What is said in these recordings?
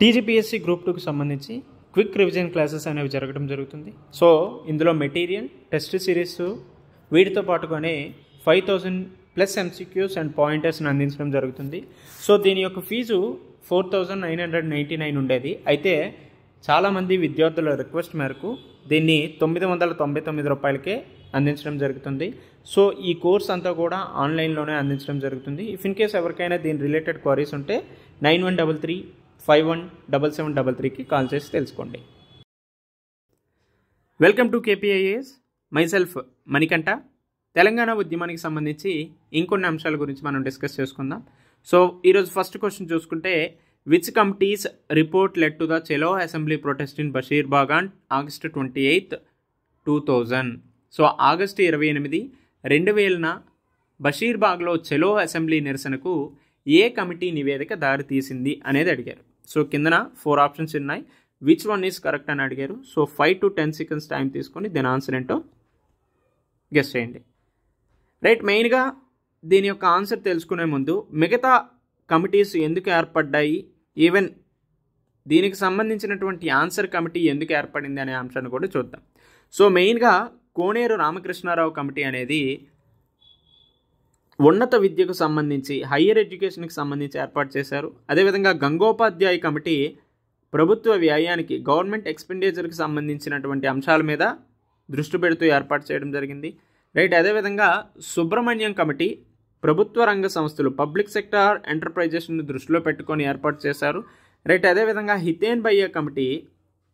TGPSC group 2కి సంబంధించి quick revision classes అనేవి జరగడం జరుగుతుంది. సో ఇందులో మెటీరియల్, టెస్ట్ సిరీస్ వీటితో పాటుగానే 5000 ప్లస్ ఎంసీక్యూస్ అండ్ పాయింటర్స్ని అందించడం జరుగుతుంది. సో దీని యొక్క ఫీజు 4999 ఉండేది. అయితే చాలామంది విద్యార్థుల రిక్వెస్ట్ మేరకు దీన్ని 999 రూపాయలకే అందించడం జరుగుతుంది. సో ఈ కోర్స్ అంతా కూడా ఆన్లైన్లోనే అందించడం జరుగుతుంది. ఇఫ్ ఇన్ కేస్ ఎవరికైనా దీని రిలేటెడ్ క్వరీస్ ఉంటే 9133517733కి కాల్ చేసి తెలుసుకోండి. Welcome to K P I A S. Myself Manikanta. Telangana ఉద్యమానికి సంబంధించి ఇంకొన్ని అంశాల గురించి మనం డిస్కస్ చేసుకుందాం. సో ఈరోజు ఫస్ట్ క్వశ్చన్ చూసుకుంటే, which committees report led to the chalo assembly protest in Basheerbagh on August 28, 2000. So August 28, 2000న బషీర్బాగ్లో చెలో అసెంబ్లీ నిరసనకు ఏ కమిటీ నివేదిక దారి తీసింది అనేది అడిగారు. సో కిందన 4 ఆప్షన్స్ ఉన్నాయి. విచ్ వన్ ఈజ్ కరెక్ట్ అని అడిగారు. సో 5 to 10 seconds టైం తీసుకొని దీని ఆన్సర్ ఏంటో గెస్ చేయండి. రైట్, మెయిన్గా దీని యొక్క ఆన్సర్ తెలుసుకునే ముందు మిగతా కమిటీస్ ఎందుకు ఏర్పడ్డాయి, ఈవెన్ దీనికి సంబంధించినటువంటి ఆన్సర్ కమిటీ ఎందుకు ఏర్పడింది అనే అంశాన్ని కూడా చూద్దాం. సో మెయిన్గా కోనేరు రామకృష్ణారావు కమిటీ అనేది ఉన్నత విద్యకు సంబంధించి, హయ్యర్ ఎడ్యుకేషన్కి సంబంధించి ఏర్పాటు చేశారు. అదేవిధంగా గంగోపాధ్యాయ కమిటీ ప్రభుత్వ వ్యయానికి, గవర్నమెంట్ ఎక్స్పెండిచర్కి సంబంధించినటువంటి అంశాల మీద దృష్టి పెడుతూ ఏర్పాటు చేయడం జరిగింది. రైట్, అదేవిధంగా సుబ్రహ్మణ్యం కమిటీ ప్రభుత్వ రంగ సంస్థలు, పబ్లిక్ సెక్టార్ ఎంటర్ప్రైజెస్ని దృష్టిలో పెట్టుకొని ఏర్పాటు చేశారు. రైట్, అదేవిధంగా హితేన్ భయ్య కమిటీ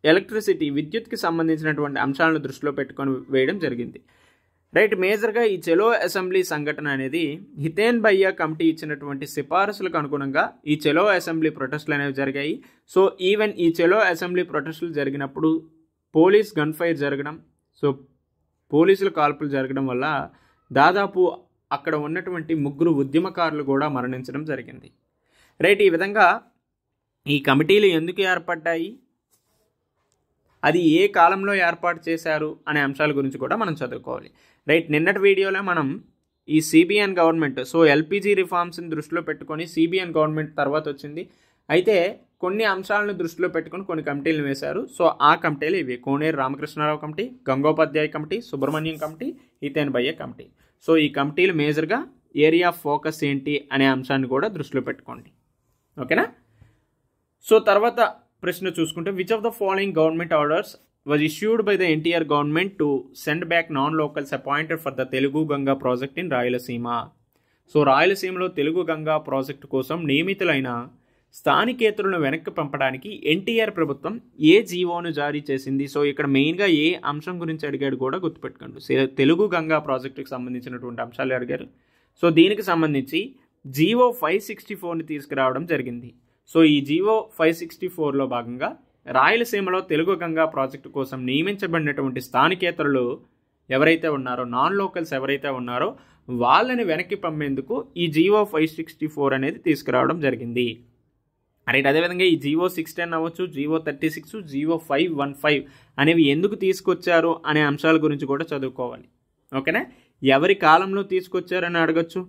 ఎలక్ట్రిసిటీ, విద్యుత్కి సంబంధించినటువంటి అంశాలను దృష్టిలో పెట్టుకొని వేయడం జరిగింది. రైట్, మేజర్గా ఈ చెలో అసెంబ్లీ సంఘటన అనేది హితేన్ భయ్య కమిటీ ఇచ్చినటువంటి సిఫారసులకు అనుగుణంగా ఈ చెలో అసెంబ్లీ ప్రొటెస్టులు అనేవి జరిగాయి. సో ఈవెన్ ఈ చెలో అసెంబ్లీ ప్రొటెస్టులు జరిగినప్పుడు పోలీస్ గన్ ఫైర్ జరగడం, సో పోలీసుల కాల్పులు జరగడం వల్ల దాదాపు అక్కడ ఉన్నటువంటి 3 ఉద్యమకారులు కూడా మరణించడం జరిగింది. రైట్, ఈ విధంగా ఈ కమిటీలు ఎందుకు ఏర్పడ్డాయి, అది ఏ కాలంలో ఏర్పాటు చేశారు అనే అంశాల గురించి కూడా మనం చదువుకోవాలి. రైట్, నిన్నటి వీడియోలో మనం ఈ సిబిఎన్ గవర్నమెంట్, సో ఎల్పిజి రిఫార్మ్స్ని దృష్టిలో పెట్టుకొని సిబిఎన్ గవర్నమెంట్ తర్వాత వచ్చింది. అయితే కొన్ని అంశాలను దృష్టిలో పెట్టుకొని కొన్ని కమిటీలను వేశారు. సో ఆ కమిటీలు ఇవి: Koneru Ramakrishna Rao committee, Gangopadhyay committee, Subrahmanyam committee, Hiten Bhaiya committee. So ఈ కమిటీలు మేజర్గా ఏరియా ఆఫ్ ఫోకస్ ఏంటి అనే అంశాన్ని కూడా దృష్టిలో పెట్టుకోండి. ఓకేనా? సో తర్వాత ప్రశ్న చూసుకుంటే, which of the following government orders was issued by the NTR government to send back non-locals appointed for the Telugu Ganga project in Rayalaseema. So రాయలసీమలో తెలుగు గంగా ప్రాజెక్టు కోసం నియమితులైన స్థానికేతరులను వెనక్కి పంపడానికి ఎన్టీఆర్ ప్రభుత్వం ఏ జీవోను జారీ చేసింది? సో ఇక్కడ మెయిన్గా ఏ అంశం గురించి అడిగాడు కూడా గుర్తుపెట్టుకోండి. తెలుగు గంగా ప్రాజెక్టుకి సంబంధించినటువంటి అంశాలు అడిగారు. సో దీనికి సంబంధించి జీవో 564ని తీసుకురావడం జరిగింది. సో ఈ జీవో 564లో భాగంగా రాయలసీమలో తెలుగు గంగా ప్రాజెక్టు కోసం నియమించబడినటువంటి స్థానికేతరులు ఎవరైతే ఉన్నారో, నాన్ లోకల్స్ ఎవరైతే ఉన్నారో వాళ్ళని వెనక్కి పంపేందుకు ఈ జీవో 564 అనేది తీసుకురావడం జరిగింది. రైట్, అదేవిధంగా ఈ జీవో 610 అవ్వచ్చు, జీవో 36, జీవో 515 అనేవి ఎందుకు తీసుకొచ్చారు అనే అంశాల గురించి కూడా చదువుకోవాలి. ఓకేనా? ఎవరి కాలంలో తీసుకొచ్చారని అడగచ్చు,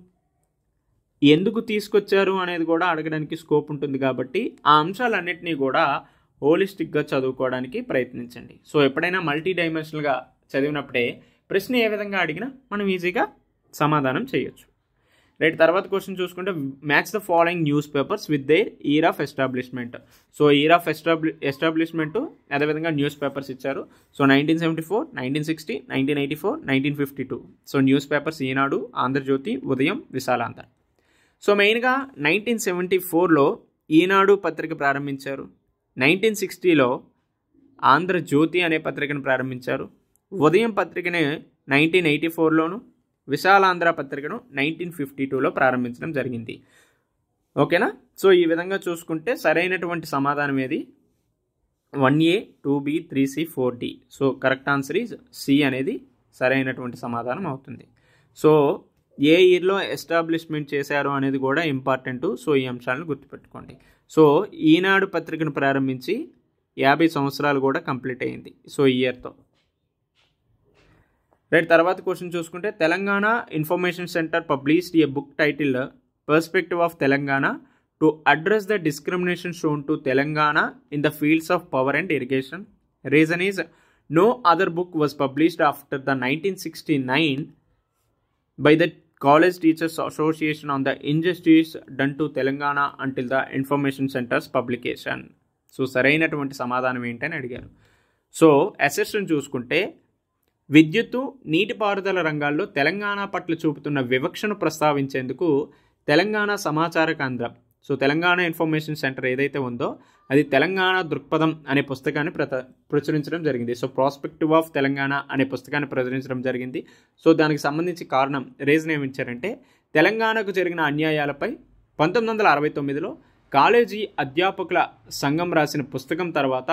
ఎందుకు తీసుకొచ్చారు అనేది కూడా అడగడానికి స్కోప్ ఉంటుంది. కాబట్టి ఆ అంశాలన్నింటినీ కూడా హోలిస్టిక్గా చదువుకోవడానికి ప్రయత్నించండి. సో ఎప్పుడైనా మల్టీ డైమెన్షనల్గా చదివినప్పుడే ప్రశ్న ఏ విధంగా అడిగినా మనం ఈజీగా సమాధానం చేయొచ్చు. రైట్, తర్వాత క్వశ్చన్ చూసుకుంటే, match the following news papers with their year of establishment. So year of establishment అదేవిధంగా న్యూస్ పేపర్స్ ఇచ్చారు. సో 1974, 1960, 1984, 1952. సో న్యూస్ పేపర్స్ ఈనాడు, ఆంధ్రజ్యోతి, ఉదయం, విశాలాంధ్ర. సో మెయిన్గా 1974లో ఈనాడు పత్రిక ప్రారంభించారు. 1960లో ఆంధ్రజ్యోతి అనే పత్రికను ప్రారంభించారు. ఉదయం పత్రికని 1984లోను, విశాలాంధ్ర పత్రికను 1952లో ప్రారంభించడం జరిగింది. ఓకేనా? సో ఈ విధంగా చూసుకుంటే సరైనటువంటి సమాధానం ఏది? 1A, 2B, 3C, 4D. So correct answer is C అనేది సరైనటువంటి సమాధానం అవుతుంది. సో ఏ ఇయర్లో ఎస్టాబ్లిష్మెంట్ చేశారు అనేది కూడా ఇంపార్టెంట్. సో ఈ అంశాలను గుర్తుపెట్టుకోండి. సో ఈనాడు పత్రికను ప్రారంభించి 50 సంవత్సరాలు కూడా కంప్లీట్ అయ్యింది సో ఈ ఇయర్తో. రైట్, తర్వాత క్వశ్చన్ చూసుకుంటే, Telangana information centre published A book title perspective of Telangana to address the discrimination shown to Telangana in the fields of power and irrigation. Reason is no other book was published after the 1969 by the College Teachers Association on the injustice done to Telangana until the Information Center's publication. So సరైనటువంటి సమాధానం ఏంటని అడిగారు. So అసెస్ని చూసుకుంటే విద్యుత్తు నీటిపారుదల రంగాల్లో తెలంగాణ పట్ల చూపుతున్న వివక్షను ప్రస్తావించేందుకు తెలంగాణ సమాచార కేంద్రం, సో తెలంగాణ ఇన్ఫర్మేషన్ సెంటర్ ఏదైతే ఉందో అది తెలంగాణ దృక్పథం అనే పుస్తకాన్ని ప్రచురించడం జరిగింది. సో ప్రాస్పెక్టివ్ ఆఫ్ తెలంగాణ అనే పుస్తకాన్ని ప్రచురించడం జరిగింది. సో దానికి సంబంధించి కారణం రీజన్ ఏమి ఇచ్చారంటే తెలంగాణకు జరిగిన అన్యాయాలపై 1969లో కాలేజీ అధ్యాపకుల సంఘం రాసిన పుస్తకం తర్వాత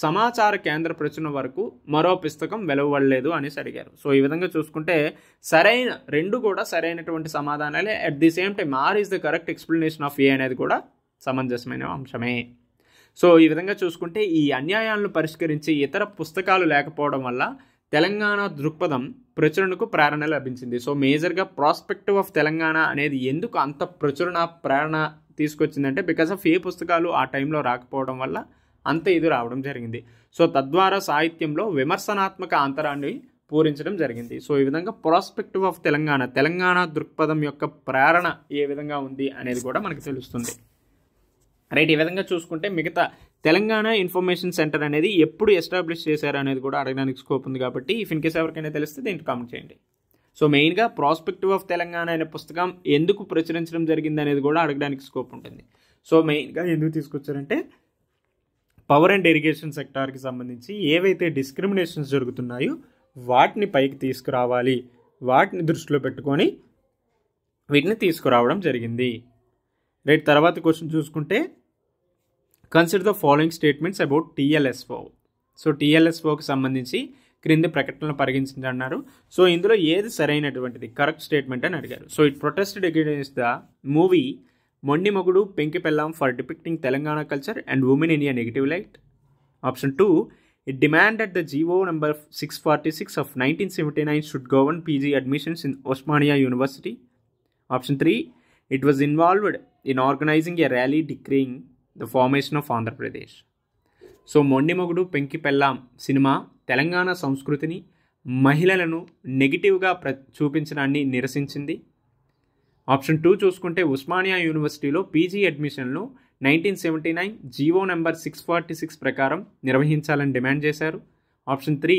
సమాచార కేంద్ర ప్రచురణ వరకు మరో పుస్తకం వెలువడలేదు అనేసి అడిగారు. సో ఈ విధంగా చూసుకుంటే రెండు కూడా సరైనటువంటి సమాధానాలే. At the same time R is the correct explanation of A అనేది కూడా సమంజసమైన అంశమే. సో ఈ విధంగా చూసుకుంటే ఈ అన్యాయాలను పరిష్కరించి ఇతర పుస్తకాలు లేకపోవడం వల్ల తెలంగాణ దృక్పథం ప్రచురణకు ప్రేరణ లభించింది. సో మేజర్గా ప్రాస్పెక్టివ్ ఆఫ్ తెలంగాణ అనేది ఎందుకు అంత ప్రేరణ తీసుకొచ్చిందంటే బికాస్ ఆఫ్ ఏ పుస్తకాలు ఆ టైంలో రాకపోవడం వల్ల అంత ఇది రావడం జరిగింది. సో తద్వారా సాహిత్యంలో విమర్శనాత్మక అంతరాన్ని పూరించడం జరిగింది. సో ఈ విధంగా ప్రాస్పెక్టివ్ ఆఫ్ తెలంగాణ దృక్పథం యొక్క ప్రేరణ ఏ విధంగా ఉంది అనేది కూడా మనకు తెలుస్తుంది. రైట్, ఈ విధంగా చూసుకుంటే మిగతా తెలంగాణ ఇన్ఫర్మేషన్ సెంటర్ అనేది ఎప్పుడు ఎస్టాబ్లిష్ చేశారు అనేది కూడా అడగడానికి స్కోప్ ఉంది. కాబట్టి ఇఫ్ ఇన్ కేస్ ఎవరికైనా తెలిస్తే దీనికి కామెంట్ చేయండి. సో మెయిన్గా ప్రాస్పెక్టివ్ ఆఫ్ తెలంగాణ అనే పుస్తకం ఎందుకు ప్రచురించడం జరిగింది అనేది కూడా అడగడానికి స్కోప్ ఉంటుంది. సో మెయిన్గా ఎందుకు తీసుకొచ్చారంటే పవర్ అండ్ ఇరిగేషన్ సెక్టార్కి సంబంధించి ఏవైతే డిస్క్రిమినేషన్స్ జరుగుతున్నాయో వాటిని పైకి తీసుకురావాలి, వాటిని దృష్టిలో పెట్టుకొని వీటిని తీసుకురావడం జరిగింది. రైట్, తర్వాత క్వశ్చన్ చూసుకుంటే consider the following statements about T L S O. So టీఎల్ఎస్ఓకి సంబంధించి క్రింది ప్రకటనలు పరిగణించండి అన్నారు. సో ఇందులో ఏది సరైనటువంటిది కరెక్ట్ స్టేట్మెంట్ అని అడిగారు. So it protested against the movie మొండి మొగుడు పెంకి పెళ్ళాం for depicting Telangana culture and women in a negative light. Option 2, it demanded the GO number 646 of 1979 should govern PG admissions in Osmania University. Option 3, it was involved in organizing a rally decreeing the formation of Andhra Pradesh. So మొండి మొగుడు పెంకి పెళ్ళాం cinema Telangana సంస్కృతిని, మహిళలను నెగిటివ్గా చూపించడాన్ని నిరసించింది. Option 2 చూసుకుంటే ఉస్మానియా యూనివర్సిటీలో PG అడ్మిషన్లు 1979 GO number 646 ప్రకారం నిర్వహించాలని డిమాండ్ చేశారు. ఆప్షన్ 3,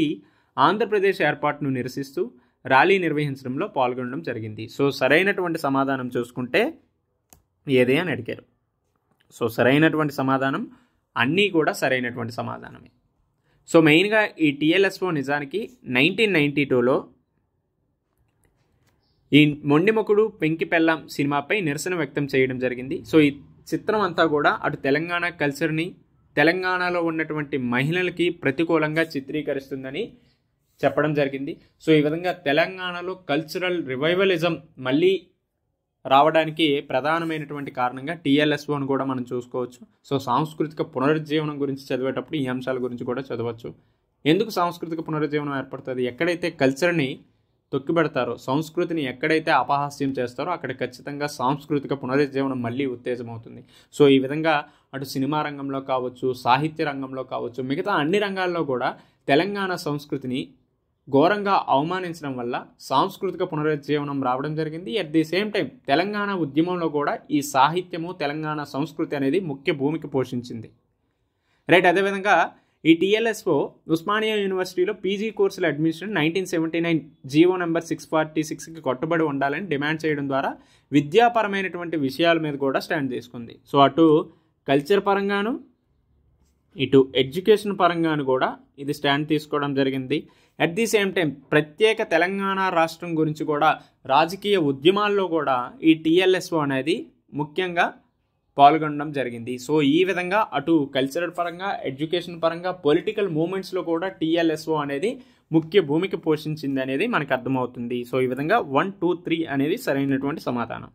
ఆంధ్రప్రదేశ్ ఏర్పాటును నిరసిస్తూ ర్యాలీ నిర్వహించడంలో పాల్గొనడం జరిగింది. సో సరైనటువంటి సమాధానం చూసుకుంటే ఏదే అని అడిగారు. సో సరైనటువంటి సమాధానం అన్నీ కూడా సరైనటువంటి సమాధానమే. సో మెయిన్గా ఈ టీఎల్ఎస్ఓ నిజానికి 1992లో ఈ మొండిమొకుడు పెంకి పెళ్ళాం సినిమాపై నిరసన వ్యక్తం చేయడం జరిగింది. సో ఈ చిత్రం అంతా కూడా అటు తెలంగాణ కల్చర్ని, తెలంగాణలో ఉన్నటువంటి మహిళలకి ప్రతికూలంగా చిత్రీకరిస్తుందని చెప్పడం జరిగింది. సో ఈ విధంగా తెలంగాణలో కల్చరల్ రివైవలిజం మళ్ళీ రావడానికి ప్రధానమైనటువంటి కారణంగా టీఎల్ఎస్ఓని కూడా మనం చూసుకోవచ్చు. సో సాంస్కృతిక పునరుజ్జీవనం గురించి చదివేటప్పుడు ఈ అంశాల గురించి కూడా చదవచ్చు. ఎందుకు సాంస్కృతిక పునరుజ్జీవనం ఏర్పడుతుంది? ఎక్కడైతే కల్చర్ని తొక్కిపెడతారో, సంస్కృతిని ఎక్కడైతే అపహాస్యం చేస్తారో అక్కడ ఖచ్చితంగా సాంస్కృతిక పునరుజ్జీవనం మళ్ళీ ఉత్తేజమవుతుంది. సో ఈ విధంగా అటు సినిమా రంగంలో కావచ్చు, సాహిత్య రంగంలో కావచ్చు, మిగతా అన్ని రంగాల్లో కూడా తెలంగాణ సంస్కృతిని ఘోరంగా అవమానించడం వల్ల సాంస్కృతిక పునరుజ్జీవనం రావడం జరిగింది. At the same time Telangana ఉద్యమంలో కూడా ఈ సాహిత్యము, తెలంగాణ సంస్కృతి అనేది ముఖ్య భూమిక పోషించింది. రైట్, అదేవిధంగా ఈ టీఎల్ఎస్ఓ ఉస్మానియా యూనివర్సిటీలో పీజీ కోర్సుల అడ్మిషన్ 1979 జీవో నెంబర్ 646కి కట్టుబడి ఉండాలని డిమాండ్ చేయడం ద్వారా విద్యాపరమైనటువంటి విషయాల మీద కూడా స్టాండ్ తీసుకుంది. సో అటు కల్చర్ పరంగాను, ఇటు ఎడ్యుకేషన్ పరంగాను కూడా ఇది స్టాండ్ తీసుకోవడం జరిగింది. అట్ ది సేమ్ టైం ప్రత్యేక తెలంగాణ రాష్ట్రం గురించి కూడా రాజకీయ ఉద్యమాల్లో కూడా ఈ టీఎల్ఎస్ఓ అనేది ముఖ్యంగా పాల్గొనడం జరిగింది. సో ఈ విధంగా అటు కల్చరల్ పరంగా, ఎడ్యుకేషన్ పరంగా, పొలిటికల్ మూమెంట్స్లో కూడా టీఎల్ఎస్ఓ అనేది ముఖ్య భూమిక పోషించింది అనేది మనకు అర్థమవుతుంది. సో ఈ విధంగా 1, 2, 3 అనేది సరైనటువంటి సమాధానం.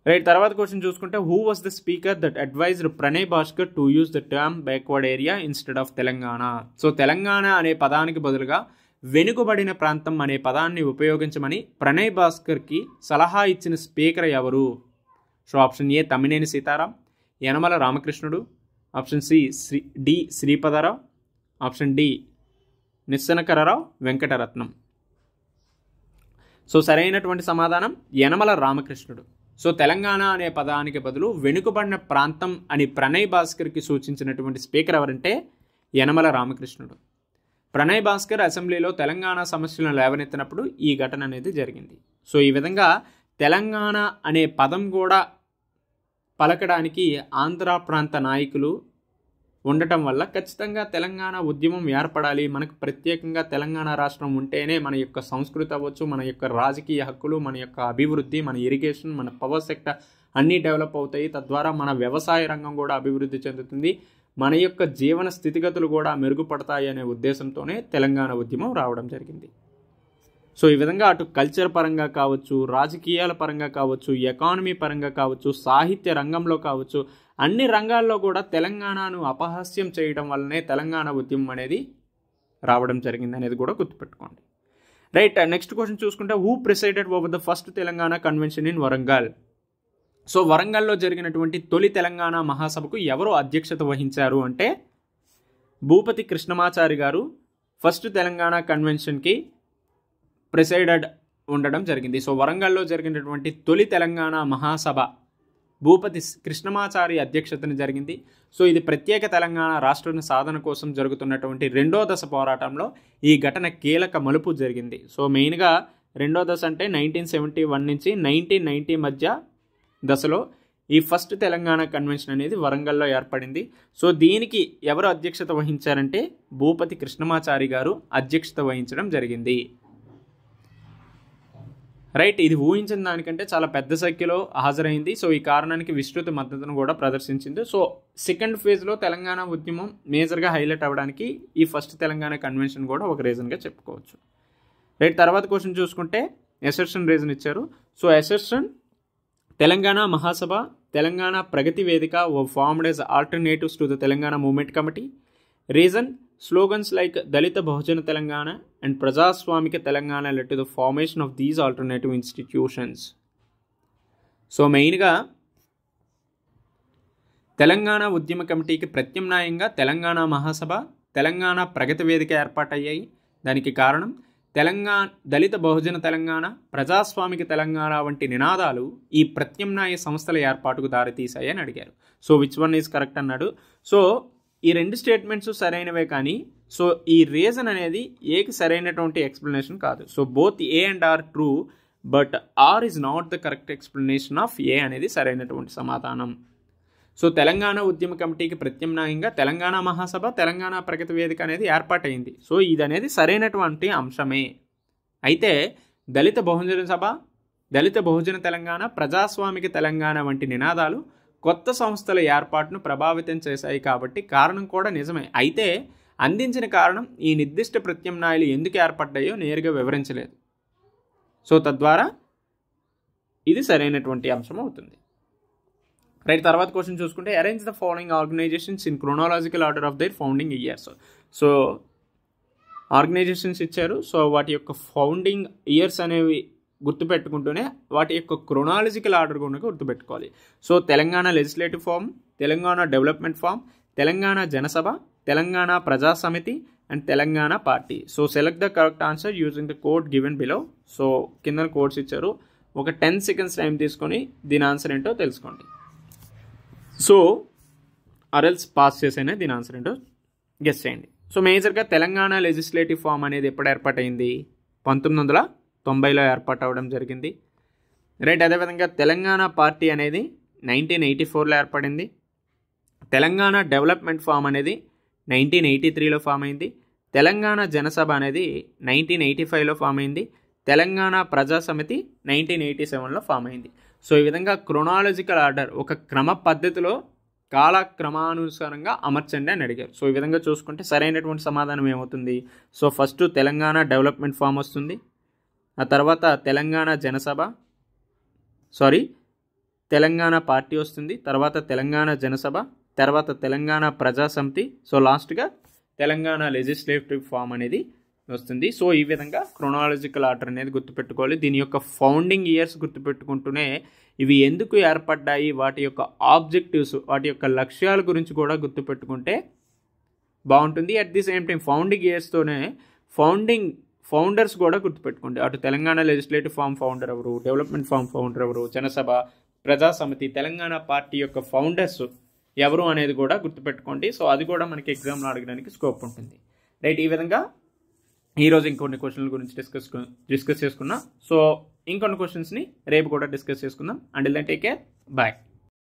రైట్, తర్వాత క్వశ్చన్ చూసుకుంటే who was the speaker that advised Pranay Bhaskar to use the term backward area instead of Telangana. So Telangana అనే పదానికి బదులుగా వెనుకబడిన ప్రాంతం అనే పదాన్ని ఉపయోగించమని ప్రణయ్ భాస్కర్కి సలహా ఇచ్చిన స్పీకర్ ఎవరు? So option A Tammineni Sitaram, Yanamala Ramakrishnudu, option C D Sripadarao, option D Nissankararao Venkataratnam. So సరైనటువంటి సమాధానం యనమల రామకృష్ణుడు. సో తెలంగాణ అనే పదానికి బదులు వెనుకబడిన ప్రాంతం అని ప్రణయ్ భాస్కర్కి సూచించినటువంటి స్పీకర్ ఎవరంటే యనమల రామకృష్ణుడు. ప్రణయ్ భాస్కర్ అసెంబ్లీలో తెలంగాణ సమస్యలను లేవనెత్తినప్పుడు ఈ ఘటన అనేది జరిగింది. సో ఈ విధంగా తెలంగాణ అనే పదం కూడా పలకడానికి ఆంధ్ర ప్రాంత నాయకులు ఉండటం వల్ల ఖచ్చితంగా తెలంగాణ ఉద్యమం ఏర్పడాలి, మనకు ప్రత్యేకంగా తెలంగాణ రాష్ట్రం ఉంటేనే మన యొక్క సంస్కృతి అవ్వచ్చు, మన యొక్క రాజకీయ హక్కులు, మన యొక్క అభివృద్ధి, మన ఇరిగేషన్, మన పవర్ సెక్టర్ అన్నీ డెవలప్ అవుతాయి. తద్వారా మన వ్యవసాయ రంగం కూడా అభివృద్ధి చెందుతుంది, మన యొక్క జీవన స్థితిగతులు కూడా మెరుగుపడతాయి అనే ఉద్దేశంతోనే తెలంగాణ ఉద్యమం రావడం జరిగింది. సో ఈ విధంగా అటు కల్చర్ పరంగా కావచ్చు, రాజకీయాల పరంగా కావచ్చు, ఎకానమీ పరంగా కావచ్చు, సాహిత్య రంగంలో కావచ్చు, అన్ని రంగాల్లో కూడా తెలంగాణను అపహాస్యం చేయడం వల్లనే తెలంగాణ ఉద్యమం అనేది రావడం జరిగింది అనేది కూడా గుర్తుపెట్టుకోండి. రైట్, నెక్స్ట్ క్వశ్చన్ చూసుకుంటే who presided over the first Telangana convention in Warangal. So వరంగల్లో జరిగినటువంటి తొలి తెలంగాణ మహాసభకు ఎవరు అధ్యక్షత వహించారు అంటే భూపతి కృష్ణమాచారి గారు ఫస్ట్ తెలంగాణ కన్వెన్షన్కి ప్రిసైడెడ్ ఉండడం జరిగింది. సో వరంగల్లో జరిగినటువంటి తొలి తెలంగాణ మహాసభ భూపతి కృష్ణమాచారి అధ్యక్షతన జరిగింది. సో ఇది ప్రత్యేక తెలంగాణ రాష్ట్ర సాధన కోసం జరుగుతున్నటువంటి రెండో దశ పోరాటంలో ఈ ఘటన కీలక మలుపు జరిగింది. సో మెయిన్గా రెండో దశ అంటే 1971 నుంచి 1990 మధ్య దశలో ఈ ఫస్ట్ తెలంగాణ కన్వెన్షన్ అనేది వరంగల్లో ఏర్పడింది. సో దీనికి ఎవరు అధ్యక్షత వహించారంటే భూపతి కృష్ణమాచారి గారు అధ్యక్షత వహించడం జరిగింది. రైట్, ఇది ఊహించిన దానికంటే చాలా పెద్ద సంఖ్యలో హాజరైంది. సో ఈ కారణానికి విస్తృత మద్దతును కూడా ప్రదర్శించింది. సో సెకండ్ ఫేజ్లో తెలంగాణ ఉద్యమం మేజర్గా హైలైట్ అవ్వడానికి ఈ ఫస్ట్ తెలంగాణ కన్వెన్షన్ కూడా ఒక రీజన్గా చెప్పుకోవచ్చు. రైట్, తర్వాత క్వశ్చన్ చూసుకుంటే అసెర్షన్ రీజన్ ఇచ్చారు. సో అసెర్షన్ తెలంగాణ మహాసభ, తెలంగాణ ప్రగతి వేదిక were formed as alternatives to the Telangana Movement Committee. Reason, slogans like Dalita Bahujana Telangana and Prajaswamika Telangana led to the formation of these alternative institutions. So మెయిన్గా తెలంగాణ ఉద్యమ కమిటీకి ప్రత్యామ్నాయంగా తెలంగాణ మహాసభ, తెలంగాణ ప్రగతి వేదిక ఏర్పాటయ్యాయి. దానికి కారణం తెలంగాణ దళిత బహుజన తెలంగాణ, ప్రజాస్వామిక తెలంగాణ వంటి నినాదాలు ఈ ప్రత్యామ్నాయ సంస్థల ఏర్పాటుకు దారితీశాయి అని అడిగారు. So which one is correct అన్నాడు. సో ఈ రెండు స్టేట్మెంట్స్ సరైనవే, కానీ సో ఈ రీజన్ అనేది ఏకి సరైనటువంటి ఎక్స్ప్లెనేషన్ కాదు. So both A and R true, but R is not the correct explanation of A అనేది సరైనటువంటి సమాధానం. సో తెలంగాణ ఉద్యమ కమిటీకి ప్రత్యామ్నాయంగా తెలంగాణ మహాసభ, తెలంగాణ ప్రగతి వేదిక అనేది ఏర్పాటైంది. సో ఇది అనేది సరైనటువంటి అంశమే. అయితే దళిత బహుజన సభ, దళిత బహుజన తెలంగాణ, ప్రజాస్వామిక తెలంగాణ వంటి నినాదాలు కొత్త సంస్థల ఏర్పాటును ప్రభావితం చేశాయి కాబట్టి కారణం కూడా నిజమే. అయితే అందించిన కారణం ఈ నిర్దిష్ట ప్రత్యామ్నాయాలు ఎందుకు ఏర్పడ్డాయో నేరుగా వివరించలేదు. సో తద్వారా ఇది సరైనటువంటి అంశం అవుతుంది. రైట్, తర్వాత క్వశ్చన్ చూసుకుంటే arrange the following organisations in chronological order of their founding years. So organisations ఇచ్చారు. సో వాటి యొక్క ఫౌండింగ్ ఇయర్స్ అనేవి గుర్తుపెట్టుకుంటూనే వాటి యొక్క క్రోనాలజికల్ ఆర్డర్ కూడా గుర్తుపెట్టుకోవాలి. So Telangana legislative forum, Telangana development forum, Telangana Janasabha, Telangana Praja Samithi and Telangana party. So select the correct answer using the code given below. So కింద codes ఇచ్చారు, ఒక 10 seconds టైం తీసుకొని దీని ఆన్సర్ ఏంటో తెలుసుకోండి. సో ఆర్ఎల్స్ పాస్ చేసైనా దీని ఆన్సర్ ఏంటో గెస్ చేయండి. సో మేజర్గా తెలంగాణ లెజిస్లేటివ్ ఫామ్ అనేది ఎప్పుడు ఏర్పాటైంది? 1990లో ఏర్పాటు అవ్వడం జరిగింది. రైట్, అదేవిధంగా తెలంగాణ పార్టీ అనేది 1984లో ఏర్పడింది. తెలంగాణ డెవలప్మెంట్ ఫామ్ అనేది 1983లో ఫామ్ అయింది. తెలంగాణ జనసభ అనేది 1985లో ఫామ్ అయింది. తెలంగాణ ప్రజా సమితి 1987లో ఫామ్ అయింది. సో ఈ విధంగా క్రోనాలజికల్ ఆర్డర్ ఒక క్రమ పద్ధతిలో కాలక్రమానుసారంగా అమర్చండి అని అడిగారు. సో ఈ విధంగా చూసుకుంటే సరైనటువంటి సమాధానం ఏమవుతుంది? So first Telangana development forum వస్తుంది, ఆ తర్వాత తెలంగాణ జనసభ తెలంగాణ పార్టీ వస్తుంది, తర్వాత తెలంగాణ జనసభ, తర్వాత తెలంగాణ ప్రజా సమితి, సో లాస్ట్గా తెలంగాణ లెజిస్లేటివ్ ఫామ్ అనేది వస్తుంది. సో ఈ విధంగా క్రోనాలజికల్ ఆర్డర్ అనేది గుర్తుపెట్టుకోవాలి. దీని యొక్క ఫౌండింగ్ ఇయర్స్ గుర్తుపెట్టుకుంటూనే ఇవి ఎందుకు ఏర్పడ్డాయి, వాటి యొక్క ఆబ్జెక్టివ్స్, వాటి యొక్క లక్ష్యాల గురించి కూడా గుర్తుపెట్టుకుంటే బాగుంటుంది. At the same time founding ఇయర్స్తోనే ఫౌండర్స్ కూడా గుర్తుపెట్టుకోండి. అటు తెలంగాణ లెజిస్లేటివ్ ఫామ్ ఫౌండర్ ఎవరు, డెవలప్మెంట్ ఫామ్ ఫౌండర్ ఎవరు, జనసభ, ప్రజాసమితి, తెలంగాణ పార్టీ యొక్క ఫౌండర్స్ ఎవరు అనేది కూడా గుర్తుపెట్టుకోండి. సో అది కూడా మనకి ఎగ్జామ్లో అడగడానికి స్కోప్ ఉంటుంది. రైట్, ఈ విధంగా ఈరోజు ఇంకొన్ని క్వశ్చన్ల గురించి డిస్కస్ చేసుకున్నాం. సో ఇంకొన్ని క్వశ్చన్స్ని రేపు కూడా డిస్కస్ చేసుకుందాం. Until then take care, bye.